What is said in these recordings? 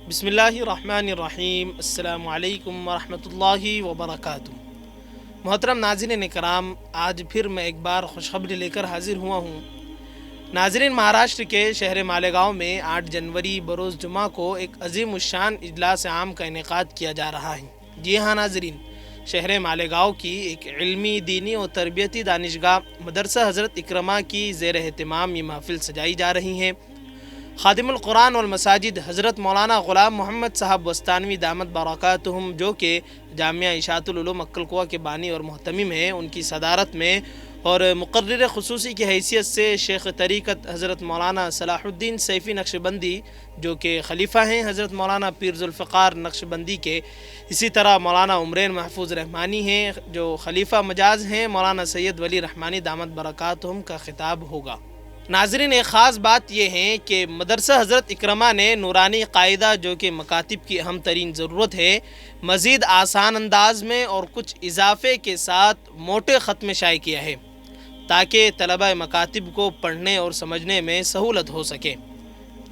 بسم اللہ الرحمن الرحیم۔ السلام علیکم ورحمۃ اللہ وبرکاتہ۔ محترم ناظرین کرام، آج پھر میں ایک بار خوشخبری لے کر حاضر ہوا ہوں۔ ناظرین، مہاراشٹر کے شہر مالیگاؤں میں 8 جنوری بروز جمعہ کو ایک عظیم الشان اجلاس عام کا انعقاد کیا جا رہا ہے۔ جی ہاں ناظرین، شہر مالیگاؤں کی ایک علمی، دینی اور تربیتی دانشگاہ مدرسہ حضرت اکرمہ کی زیر اہتمام یہ محفل سجائی جا رہی ہیں۔ خادم القرآن والمساجد حضرت مولانا غلام محمد صاحب وستانوی دامت برکاتہم، جو کہ جامعہ اشاعت العلوم 𝗥𝗲𝗀 کے بانی اور محتمم ہیں، ان کی صدارت میں اور مقرر خصوصی کی حیثیت سے شیخ طریقت حضرت مولانا صلاح الدین سیفی نقشبندی، جو کہ خلیفہ ہیں حضرت مولانا پیر ذوالفقار نقشبندی کے، اسی طرح مولانا عمرین محفوظ رحمانی ہیں جو خلیفہ مجاز ہیں مولانا سید ولی رحمانی دامت برکاتہم کا خطاب ہوگا۔ ناظرین، ایک خاص بات یہ ہے کہ مدرسہ حضرت اکرمہ نے نورانی قاعدہ، جو کہ مکاتب کی اہم ترین ضرورت ہے، مزید آسان انداز میں اور کچھ اضافے کے ساتھ موٹے خط میں شائع کیا ہے تاکہ طلبہ مکاتب کو پڑھنے اور سمجھنے میں سہولت ہو سکے۔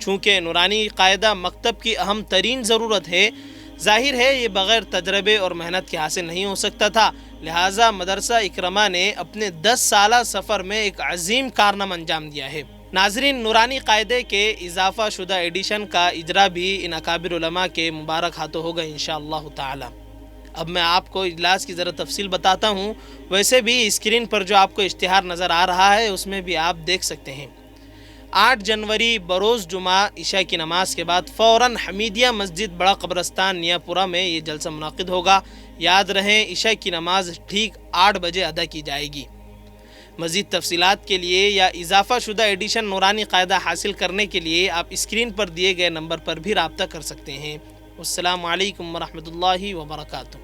چونکہ نورانی قاعدہ مکتب کی اہم ترین ضرورت ہے، ظاہر ہے یہ بغیر تجربے اور محنت کے حاصل نہیں ہو سکتا تھا، لہٰذا مدرسہ اکرمہ نے اپنے 10 سالہ سفر میں ایک عظیم کارنامہ انجام دیا ہے۔ ناظرین، نورانی قاعدے کے اضافہ شدہ ایڈیشن کا اجرا بھی ان اکابر علماء کے مبارک ہاتھوں ہوگا انشاءاللہ تعالی۔ اب میں آپ کو اجلاس کی ذرا تفصیل بتاتا ہوں۔ ویسے بھی اسکرین پر جو آپ کو اشتہار نظر آ رہا ہے اس میں بھی آپ دیکھ سکتے ہیں۔ 8 جنوری بروز جمعہ عشاء کی نماز کے بعد فوراً حمیدیہ مسجد بڑا قبرستان نیاپورہ میں یہ جلسہ منعقد ہوگا۔ یاد رہیں، عشاء کی نماز ٹھیک 8 بجے ادا کی جائے گی۔ مزید تفصیلات کے لیے یا اضافہ شدہ ایڈیشن نورانی قاعدہ حاصل کرنے کے لیے آپ اسکرین پر دیے گئے نمبر پر بھی رابطہ کر سکتے ہیں۔ السلام علیکم ورحمۃ اللہ وبرکاتہ۔